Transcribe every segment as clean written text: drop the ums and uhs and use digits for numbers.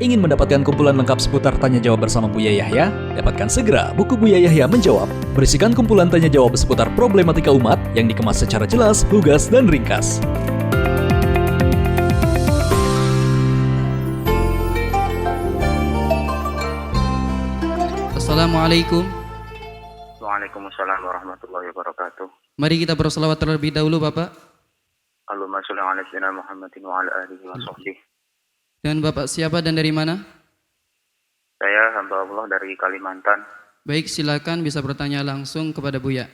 Ingin mendapatkan kumpulan lengkap seputar Tanya Jawab bersama Buya Yahya? Dapatkan segera buku Buya Yahya Menjawab, berisikan kumpulan tanya jawab seputar problematika umat yang dikemas secara jelas, lugas, dan ringkas. Assalamualaikum. Waalaikumsalam warahmatullahi wabarakatuh. Mari kita berselawat terlebih dahulu, Bapak. Allahumma sholli ala sayyidina Muhammadin wa ala alihi wa sahbihi. Dan Bapak siapa dan dari mana? Saya hamba Allah dari Kalimantan. Baik, silakan bisa bertanya langsung kepada Buya.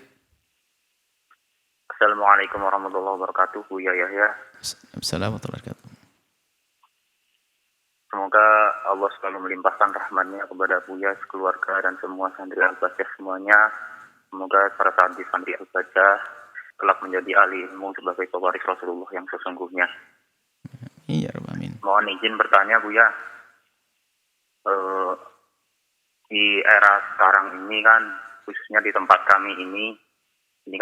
Assalamualaikum warahmatullahi wabarakatuh, Buya Yahya. Assalamualaikum warahmatullahi wabarakatuh. Semoga Allah selalu melimpahkan rahmat-Nya kepada Buya, sekeluarga, dan semua santri Al-Baqiyah semuanya. Semoga para santri Al-Baqiyah kelak menjadi ahli ilmu sebagai pewaris Rasulullah yang sesungguhnya. Iya, amin. Mohon izin bertanya, Buya. Di era sekarang ini kan, khususnya di tempat kami ini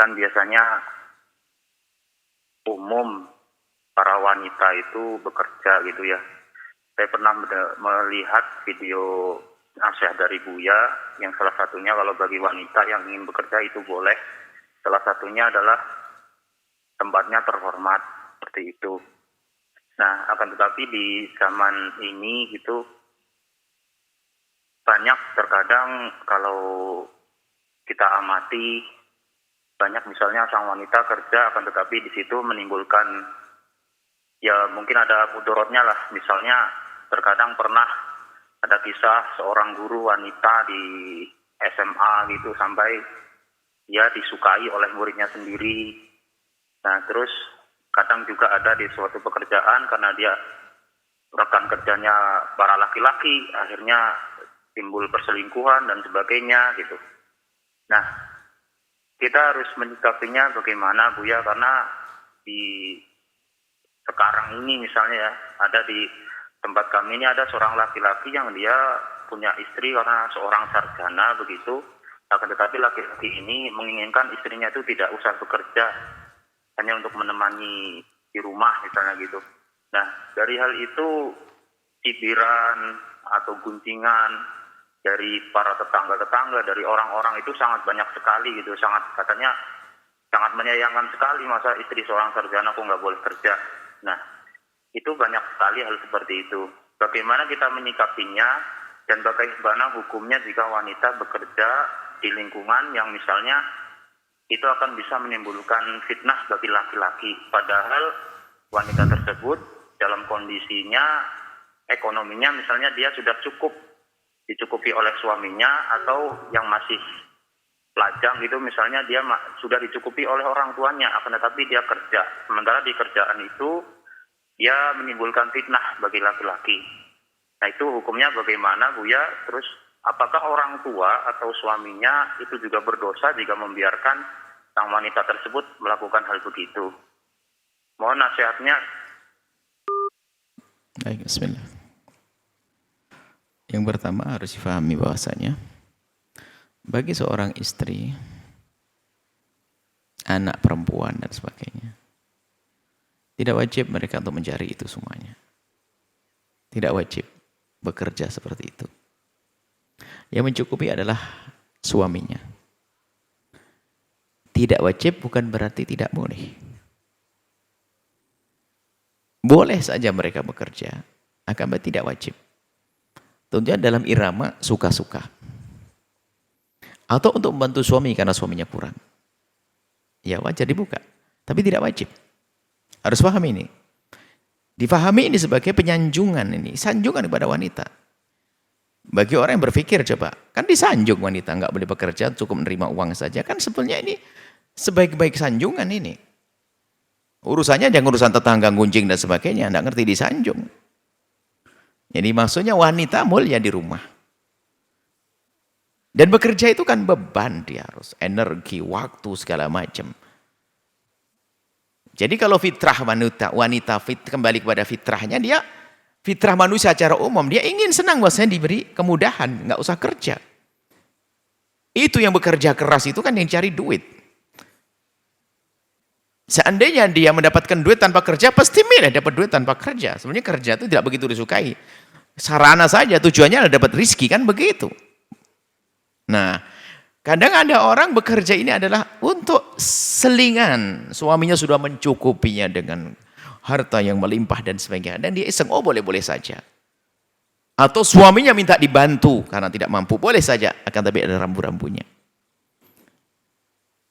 kan biasanya umum para wanita itu bekerja gitu ya. Saya pernah melihat video nasihat dari Buya yang salah satunya kalau bagi wanita yang ingin bekerja itu boleh. Salah satunya adalah tempatnya terhormat seperti itu. Nah, akan tetapi di zaman ini gitu banyak terkadang kalau kita amati banyak misalnya sang wanita kerja akan tetapi di situ menimbulkan ya mungkin ada mudorotnya lah. Misalnya terkadang pernah ada kisah seorang guru wanita di SMA gitu sampai dia disukai oleh muridnya sendiri. Nah, terus kadang juga ada di suatu pekerjaan karena dia rekan kerjanya para laki-laki, akhirnya timbul perselingkuhan dan sebagainya gitu. Nah, kita harus menyikapinya bagaimana, Buya, karena di sekarang ini misalnya ya, ada di tempat kami ini ada seorang laki-laki yang dia punya istri karena seorang sarjana begitu, akan tetapi laki-laki ini menginginkan istrinya itu tidak usah bekerja, hanya untuk menemani di rumah misalnya gitu. Nah, dari hal itu cibiran atau guncingan dari para tetangga-tetangga, dari orang-orang itu sangat banyak sekali gitu, katanya sangat menyayangkan sekali masa istri seorang sarjana kok nggak boleh kerja. Nah, itu banyak sekali hal seperti itu. Bagaimana kita menyikapinya dan bagaimana hukumnya jika wanita bekerja di lingkungan yang misalnya itu akan bisa menimbulkan fitnah bagi laki-laki. Padahal wanita tersebut dalam kondisinya, ekonominya misalnya dia sudah dicukupi oleh suaminya, atau yang masih lajang gitu misalnya dia sudah dicukupi oleh orang tuanya, akan tetapi dia kerja. Sementara di kerjaan itu dia menimbulkan fitnah bagi laki-laki. Nah, itu hukumnya bagaimana, Buya? Terus apakah orang tua atau suaminya itu juga berdosa jika membiarkan sang wanita tersebut melakukan hal begitu? Mohon nasihatnya. Baik, bismillah. Yang pertama harus difahami bahwasanya bagi seorang istri, anak perempuan dan sebagainya, tidak wajib mereka untuk mencari itu semuanya. Tidak wajib bekerja seperti itu. Yang mencukupi adalah suaminya. Tidak wajib bukan berarti tidak boleh. Boleh saja mereka bekerja, akan tidak wajib. Tentunya dalam irama suka-suka. Atau untuk membantu suami karena suaminya kurang. Ya wajar dibuka, tapi tidak wajib. Harus paham ini. Difahami ini sebagai penyanjungan ini, sanjungan kepada wanita. Bagi orang yang berpikir coba, kan disanjung wanita, nggak boleh bekerja, cukup menerima uang saja. Kan sebetulnya ini sebaik-baik sanjungan ini. Urusannya jangan urusan tetangga, gunjing dan sebagainya, nggak ngerti disanjung. Jadi maksudnya wanita mulia di rumah. Dan bekerja itu kan beban, dia harus energi, waktu, segala macam. Jadi kalau fitrah wanita kembali kepada fitrahnya, dia fitrah manusia secara umum, dia ingin senang bahwasanya diberi kemudahan, nggak usah kerja. Itu yang bekerja keras itu kan yang cari duit. Seandainya dia mendapatkan duit tanpa kerja, pasti milih dapat duit tanpa kerja. Sebenarnya kerja itu tidak begitu disukai. Sarana saja, tujuannya adalah dapat rizki, kan begitu. Nah, kadang ada orang bekerja ini adalah untuk selingan. Suaminya sudah mencukupinya dengan harta yang melimpah dan sebagainya. Dan dia iseng, oh boleh-boleh saja. Atau suaminya minta dibantu karena tidak mampu, boleh saja. Akan tapi ada rambu-rambunya.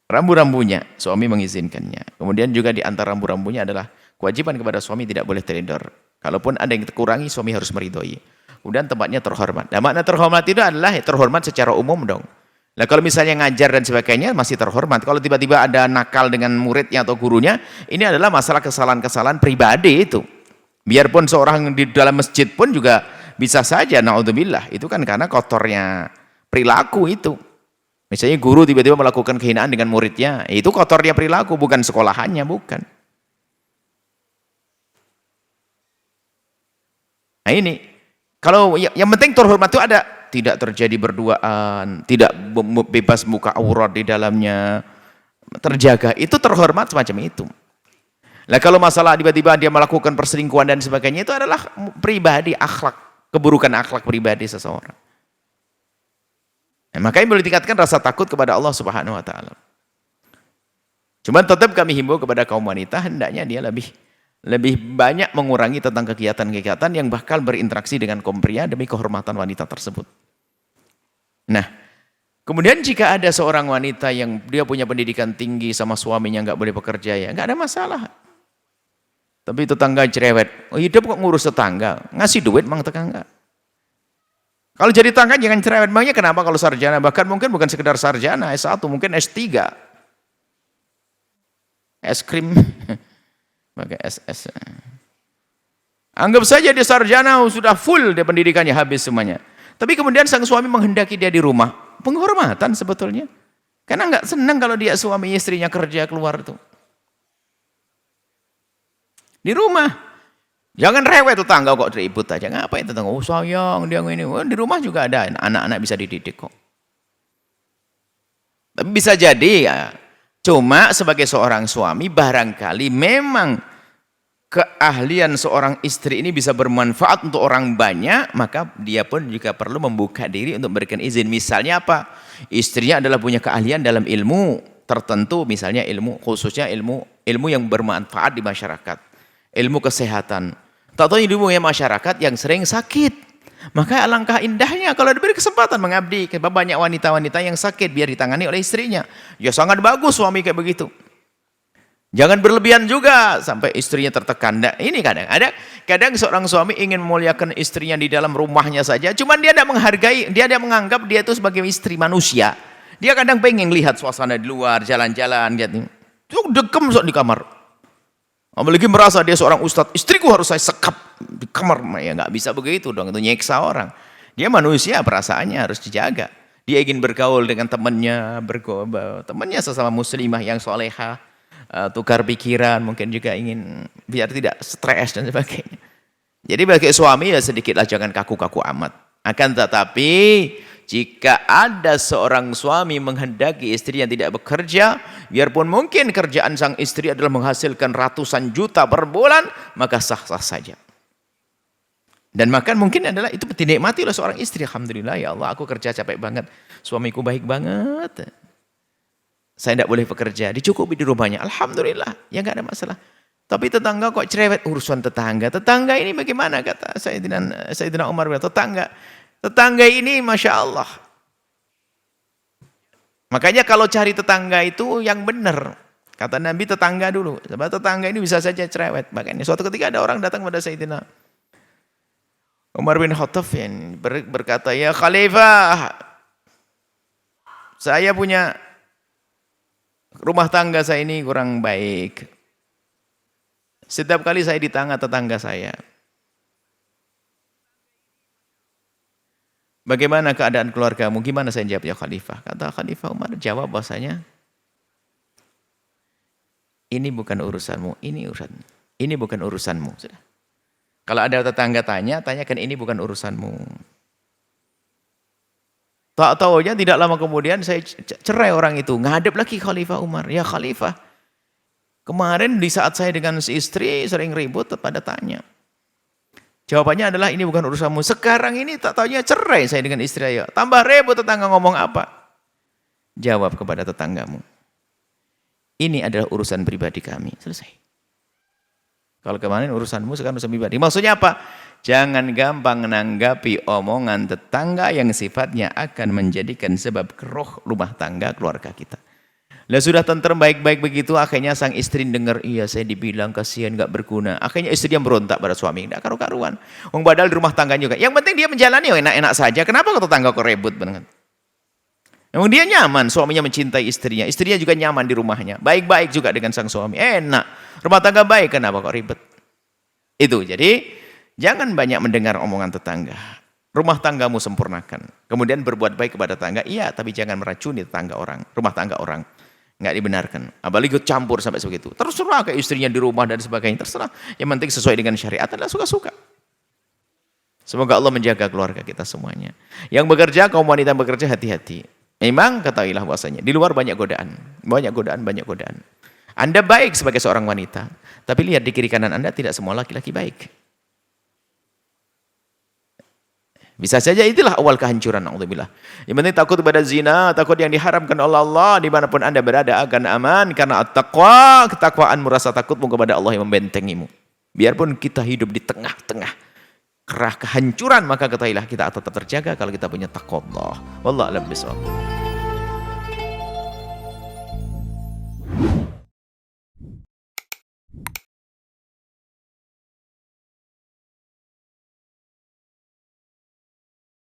Rambu-rambunya, suami mengizinkannya. Kemudian juga di antara rambu-rambunya adalah kewajiban kepada suami tidak boleh teledor. Kalaupun ada yang terkurangi, suami harus meridhoi. Kemudian tempatnya terhormat. Nah, makna terhormat itu adalah terhormat secara umum dong. Nah, kalau misalnya ngajar dan sebagainya masih terhormat. Kalau tiba-tiba ada nakal dengan muridnya atau gurunya, ini adalah masalah kesalahan-kesalahan pribadi itu. Biarpun seorang di dalam masjid pun juga bisa saja, naudzubillah. Itu kan karena kotornya perilaku itu. Misalnya guru tiba-tiba melakukan kehinaan dengan muridnya, itu kotornya perilaku, bukan sekolahannya, bukan. Nah ini, kalau yang penting terhormat itu ada, tidak terjadi berduaan, tidak bebas buka aurat di dalamnya, terjaga, itu terhormat semacam itu. Nah kalau masalah tiba-tiba dia melakukan perselingkuhan dan sebagainya, itu adalah pribadi, akhlak, keburukan akhlak pribadi seseorang. Nah, makanya boleh ditingkatkan rasa takut kepada Allah Subhanahu wa taala. Cuman tetap kami himbau kepada kaum wanita, hendaknya dia lebih banyak mengurangi tentang kegiatan-kegiatan yang bakal berinteraksi dengan kaum pria demi kehormatan wanita tersebut. Nah, kemudian jika ada seorang wanita yang dia punya pendidikan tinggi sama suaminya nggak boleh bekerja, ya nggak ada masalah. Tapi tetangga cerewet, oh hidup kok ngurus tetangga, ngasih duit mang tetangga. Kalau jadi tetangga jangan cerewet, makanya kenapa kalau sarjana, bahkan mungkin bukan sekedar sarjana, S1, mungkin S3, es krim, pakai SS. Anggap saja dia sarjana, sudah full dia pendidikannya, habis semuanya. Tapi kemudian sang suami menghendaki dia di rumah, penghormatan sebetulnya. Karena nggak senang kalau dia suami istrinya kerja keluar tuh. Di rumah. Jangan rewet tetangga kok ribut aja. Ngapain tetangga? Oh sayang dia ini. Oh, di rumah juga ada anak-anak bisa dididik kok. Tapi bisa jadi ya. Cuma sebagai seorang suami barangkali memang keahlian seorang istri ini bisa bermanfaat untuk orang banyak, maka dia pun juga perlu membuka diri untuk memberikan izin. Misalnya apa? Istrinya adalah punya keahlian dalam ilmu tertentu, misalnya ilmu khususnya ilmu yang bermanfaat di masyarakat. Ilmu kesehatan. Tak tahu ilmu yang masyarakat yang sering sakit. Maka alangkah indahnya kalau diberi kesempatan mengabdi. Banyak wanita-wanita yang sakit biar ditangani oleh istrinya. Ya sangat bagus suami kayak begitu. Jangan berlebihan juga sampai istrinya tertekan. Nah, ini kadang seorang suami ingin memuliakan istrinya di dalam rumahnya saja. Cuman dia tidak menghargai, dia tidak menganggap dia itu sebagai istri manusia. Dia kadang pengen lihat suasana di luar, jalan-jalan, lihat nih. Itu dekem sok di kamar. Apalagi merasa dia seorang ustadz, istriku harus saya sekap di kamar. Ya nggak bisa begitu dong, itu nyeksa orang. Dia manusia, perasaannya harus dijaga. Dia ingin bergaul dengan temannya sesama muslimah yang solehah, tukar pikiran, mungkin juga ingin biar tidak stres dan sebagainya. Jadi bagi suami ya sedikitlah jangan kaku-kaku amat. Akan tetapi jika ada seorang suami menghendaki istri yang tidak bekerja, biarpun mungkin kerjaan sang istri adalah menghasilkan ratusan juta per bulan, maka sah-sah saja. Dan makan mungkin adalah itu dinikmati oleh seorang istri. Alhamdulillah ya Allah, aku kerja capek banget, suamiku baik banget. Saya tidak boleh bekerja, dicukupi di rumahnya. Alhamdulillah, ya nggak ada masalah. Tapi tetangga kok cerewet, urusan tetangga. Tetangga ini bagaimana kata Sayyidina Umar, tetangga ini Masya Allah. Makanya kalau cari tetangga itu yang benar. Kata Nabi tetangga dulu. Sebab tetangga ini bisa saja cerewet. Makanya suatu ketika ada orang datang pada Sayyidina Umar bin Khattab berkata, ya Khalifah, saya punya rumah tangga saya ini kurang baik. Setiap kali saya di tengah tetangga saya. Bagaimana keadaan keluargamu? Gimana saya jawab ya Khalifah? Kata Khalifah Umar jawab bahasanya, ini bukan urusanmu, ini bukan urusanmu. Sudah. Kalau ada tetangga tanyakan ini bukan urusanmu. Tak tahunya tidak lama kemudian saya cerai orang itu. Ngadep lagi Khalifah Umar. Ya Khalifah, kemarin di saat saya dengan si istri sering ribut pada tanya. Jawabannya adalah ini bukan urusanmu. Sekarang ini tak taunya cerai saya dengan istri saya. Tambah ribut tetangga ngomong apa? Jawab kepada tetanggamu. Ini adalah urusan pribadi kami. Selesai. Kalau kemarin urusanmu, sekarang urusan pribadi. Maksudnya apa? Jangan gampang menanggapi omongan tetangga yang sifatnya akan menjadikan sebab keruh rumah tangga keluarga kita. Lah sudah tentrem baik-baik begitu, akhirnya sang istri dengar, iya saya dibilang kasihan gak berguna. Akhirnya istri dia berontak pada suami, gak karu-karuan. Padahal di rumah tangga juga. Yang penting dia menjalani enak-enak saja. Kenapa kau tetangga kau ribut banget? Emang dia nyaman, suaminya mencintai istrinya. Istrinya juga nyaman di rumahnya. Baik-baik juga dengan sang suami. Enak. Rumah tangga baik, kenapa kok ribet? Itu, jadi jangan banyak mendengar omongan tetangga. Rumah tanggamu sempurnakan. Kemudian berbuat baik kepada tetangga. Iya, tapi jangan meracuni tetangga orang, rumah tangga orang. Nggak dibenarkan. Apalagi ikut campur sampai sebegitu. Terserah ke istrinya di rumah dan sebagainya. Terserah. Yang penting sesuai dengan syariat adalah suka-suka. Semoga Allah menjaga keluarga kita semuanya. Yang bekerja, kaum wanita yang bekerja, hati-hati. Memang ketahuilah bahwasanya di luar banyak godaan. Banyak godaan. Anda baik sebagai seorang wanita. Tapi lihat di kiri kanan Anda tidak semua laki-laki baik. Bisa saja itulah awal kehancuran. Na'udzubillah. Yang penting takut kepada zina, takut yang diharamkan oleh Allah, dimanapun Anda berada akan aman, karena at-taqwa, ketakwaan merasa takutmu kepada Allah yang membentengimu. Biarpun kita hidup di tengah-tengah kerah kehancuran, maka ketahuilah kita tetap terjaga kalau kita punya taqwa Allah. Wallahu a'lam bishawab.